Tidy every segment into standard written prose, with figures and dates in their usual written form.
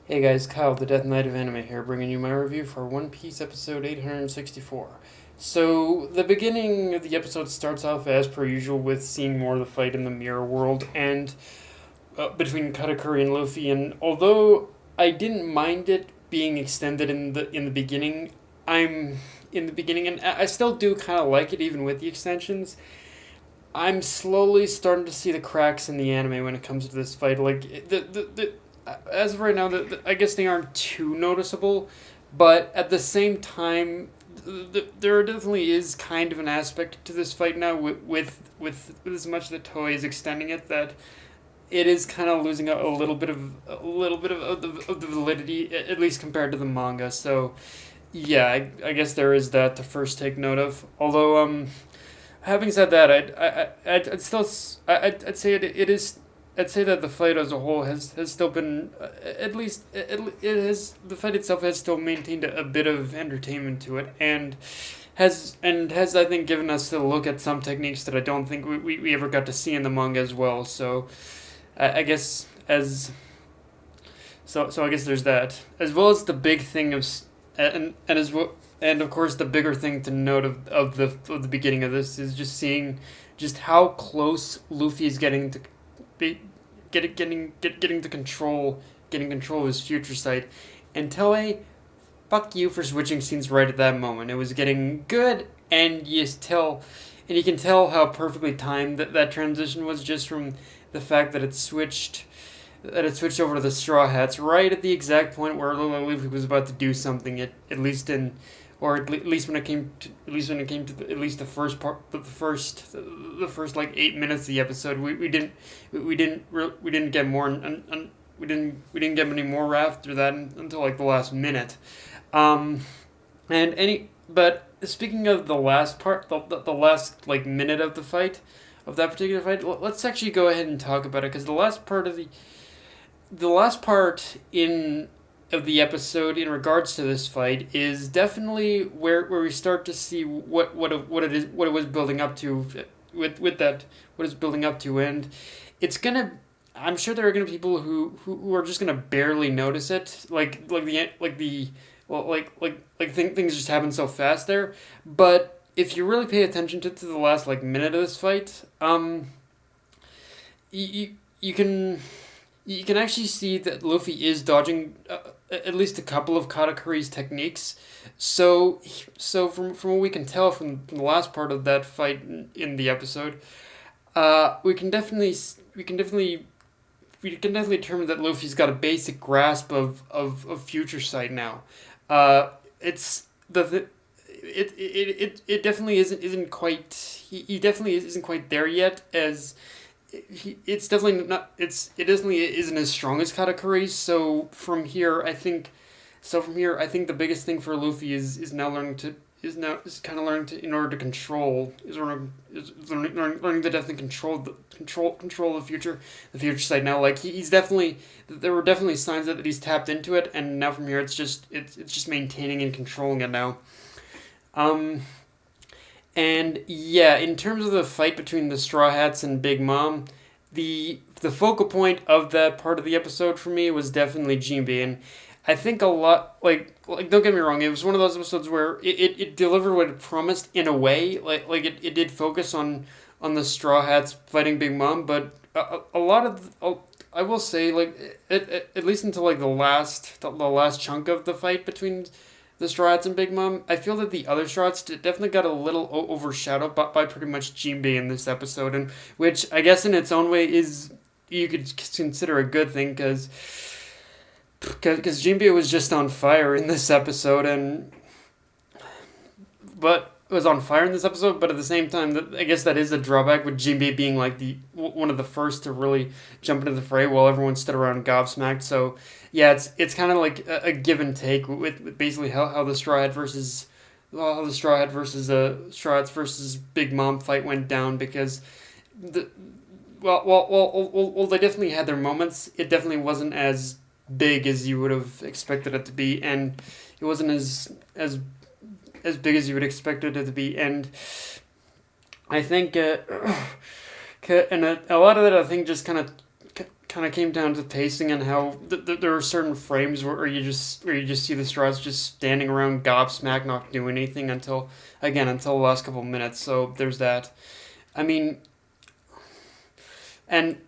Hey guys, Kyle, the Death Knight of Anime here, bringing you my review for One Piece episode 864. So, the beginning of the episode starts off as per usual with seeing more of the fight in the mirror world and between Katakuri and Luffy. And although I didn't mind it being extended in the beginning, I'm in the beginning, and I still do kind of like it even with the extensions. I'm slowly starting to see the cracks in the anime when it comes to this fight. Like the as of right now, I guess they aren't too noticeable, but at the same time, there definitely is kind of an aspect to this fight now with as much that Toei is extending it that it is kind of losing a little bit of the validity, at least compared to the manga. So yeah, I guess there is that to first take note of. Although having said that, I'd still I'd say it is. I'd say that the fight as a whole has still been at least it has the fight itself has still maintained a bit of entertainment to it and has I think given us a look at some techniques that I don't think we ever got to see in the manga as well. So I guess as so I guess there's that as well as the big thing of and as well and of course the bigger thing to note of the beginning of this is just seeing just how close Luffy is getting to be getting to getting control of his future sight, and Toei, fuck you for switching scenes right at that moment. It was getting good, and you can tell how perfectly timed that transition was just from the fact that it switched over to the Straw Hats right at the exact point where Luffy was about to do something. At least in, or at least when it came to at least the first part, the first like 8 minutes of the episode, we didn't get more and we didn't get any more after that until like the last minute. Um, but speaking of the last part, the last like minute of the fight, of that particular fight, let's actually go ahead and talk about it because the last part in of the episode in regards to this fight is definitely where we start to see what it was building up to with that what it's building up to, and it's gonna I'm sure there are gonna be people who are just gonna barely notice it, things just happen so fast there. But if you really pay attention to the last like minute of this fight, you can actually see that Luffy is dodging at least a couple of Katakuri's techniques. So from what we can tell from the last part of that fight in the episode, we can definitely determine that Luffy's got a basic grasp of future sight now. It's the it definitely isn't quite he definitely isn't quite there yet as it's definitely not it definitely isn't as strong as Katakuri. From here I think the biggest thing for Luffy is now learning to is kind of learning to in order to control learning to definitely control the future side now. Like he's definitely there were definitely signs that he's tapped into it, and now from here it's just maintaining and controlling it now. um and yeah, in terms of the fight between the Straw Hats and Big Mom, the focal point of that part of the episode for me was definitely Jinbe, and I think a lot don't get me wrong, it was one of those episodes where it delivered what it promised in a way, it did focus on the Straw Hats fighting Big Mom, but a lot of I will say at least until like the last chunk of the fight between the Straw Hats and Big Mom, I feel that the other Straw Hats definitely got a little overshadowed by pretty much Jinbei in this episode, and which I guess in its own way is you could consider a good thing because Jinbei was just on fire in this episode, and but was on fire in this episode, but at the same time, I guess that is a drawback with Jinbei being like the one of the first to really jump into the fray while everyone stood around gobsmacked. So yeah, it's kind of like a give and take with basically how the Straw Hat versus how the Straw Hats versus Big Mom fight went down, because the well, they definitely had their moments. It definitely wasn't as big as you would have expected it to be, and it wasn't as big as you would expect it to be. And I think, and a lot of that I think just kind kind of came down to pacing and how there are certain frames where you just see the Straws just standing around gobsmacked, not doing anything until the last couple of minutes. So there's that. I mean, and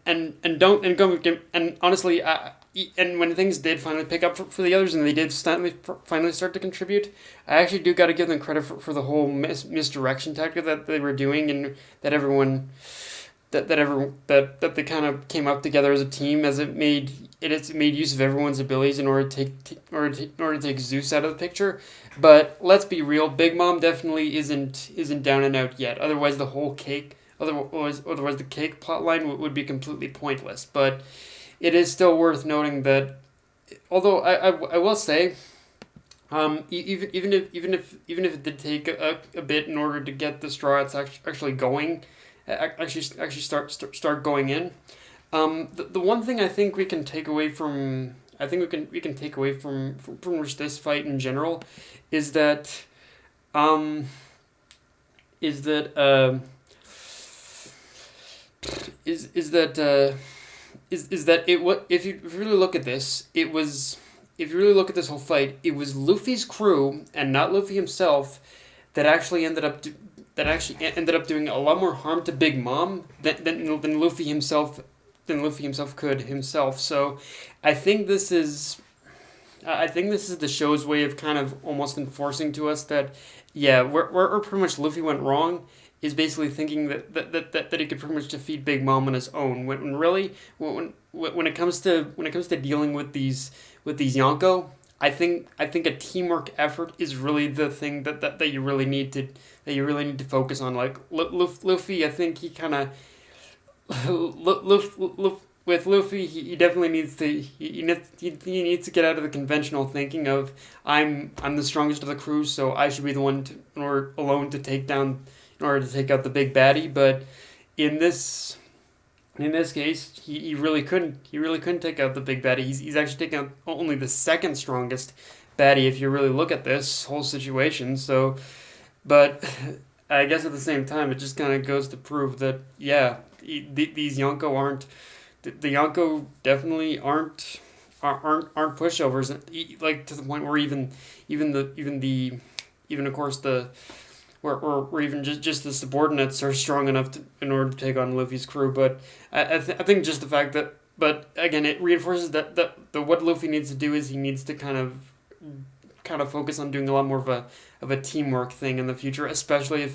don't and go and honestly, and when things did finally pick up for the others and they did finally start to contribute, I actually do got to give them credit for the whole misdirection tactic that they were doing, and that everyone that they kind of came up together as a team, as it's made use of everyone's abilities in order to take Zeus out of the picture. But let's be real, Big Mom definitely isn't down and out yet. Otherwise the cake plotline would be completely pointless. But it is still worth noting that, although I will say, even if it did take a bit in order to get the Straw Hats actually going, actually start going in. The one thing I think we can take away from this fight in general is that um is that is that is that it what if you really look at this, it was if you really look at this whole fight, it was Luffy's crew and not Luffy himself that actually ended up doing a lot more harm to Big Mom than Luffy himself could himself. So I think this is the show's way of kind of almost enforcing to us that, yeah, where pretty much Luffy went wrong is basically thinking that he could pretty much defeat Big Mom on his own. When really when it comes to dealing with these Yonko, I think a teamwork effort is really the thing that you really need to focus on. Like Luffy, I think he kind of with Luffy, he definitely needs to he needs to get out of the conventional thinking of I'm the strongest of the crew, so I should be the one alone to take down in order to take out the big baddie. But in this case, he really couldn't take out the big baddie. He's actually taken out only the second strongest baddie if you really look at this whole situation. So, but I guess at the same time, it just kind of goes to prove that, yeah, these Yonko aren't. The Yonko definitely aren't pushovers, like to the point where even of course the where even just the subordinates are strong enough in order to take on Luffy's crew. But I think just the fact that, but again, it reinforces that what Luffy needs to do is he needs to kind of focus on doing a lot more of a teamwork thing in the future, especially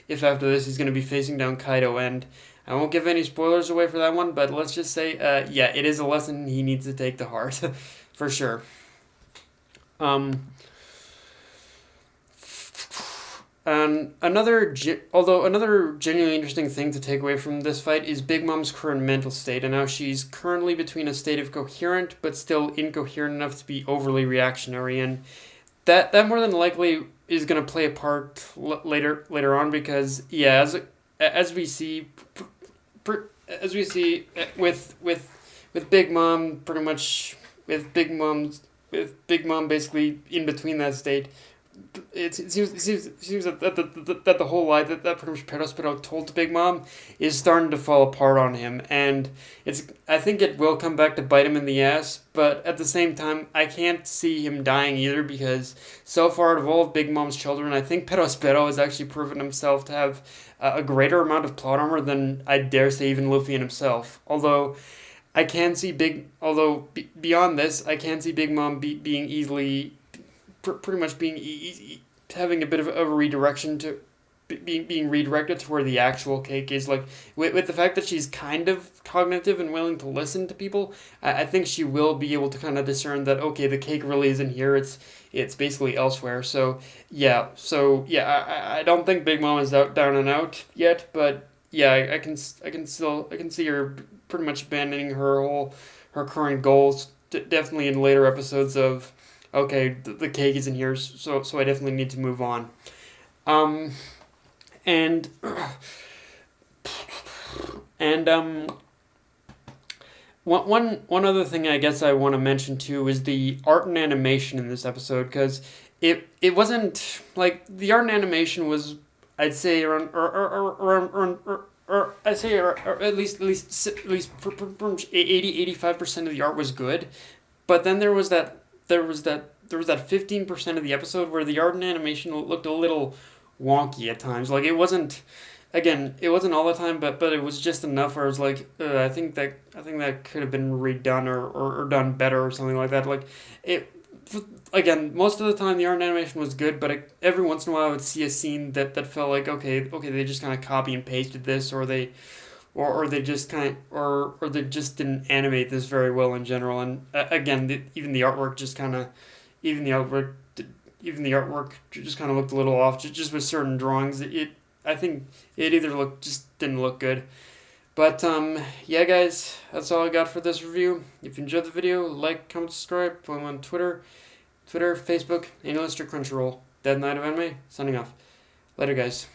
if after this he's going to be facing down Kaido. And I won't give any spoilers away for that one, but let's just say, yeah, it is a lesson he needs to take to heart, for sure. Another genuinely interesting thing to take away from this fight is Big Mom's current mental state, and how she's currently between a state of coherent but still incoherent enough to be overly reactionary, and that more than likely is going to play a part later on, because yeah, as we see with Big Mom, pretty much with Big Mom basically in between that state. It seems that the whole lie that pretty much Perospero told to Big Mom is starting to fall apart on him, and I think it will come back to bite him in the ass. But at the same time, I can't see him dying either, because so far out of all of Big Mom's children, I think Perospero has actually proven himself to have a greater amount of plot armor than I dare say even Luffy and himself. Although I can see beyond this, I can see Big Mom being easily. Pretty much having a bit of a redirection to being redirected to where the actual cake is. Like with the fact that she's kind of cognitive and willing to listen to people, I think she will be able to kind of discern that, okay, the cake really isn't here, it's basically elsewhere. So yeah, I don't think Big Mom is down and out yet, but yeah, I can see her pretty much abandoning her current goals, definitely in later episodes of, okay, the cake isn't here, so I definitely need to move on. And one other thing I guess I want to mention too is the art and animation in this episode, because it wasn't like the art and animation was, I'd say, around or I say, or at least 80-85% of the art was good, but then there was that 15% of the episode where the art and animation looked a little wonky at times. Like it wasn't, again, it wasn't all the time, but it was just enough where I was like, I think that could have been redone or done better or something like that. Like it. Again, most of the time the art and animation was good, but every once in a while I would see a scene that felt like okay, they just kind of copy and pasted this, or they just or they just didn't animate this very well in general. And again, even the artwork just kind of even the artwork even the artwork just kind of looked a little off. Just with certain drawings, I think it either just didn't look good. But yeah, guys, that's all I got for this review. If you enjoyed the video, like, comment, subscribe. Follow me on Twitter, Facebook, AniLister, Crunchyroll. Dead Knight of Anime, signing off. Later, guys.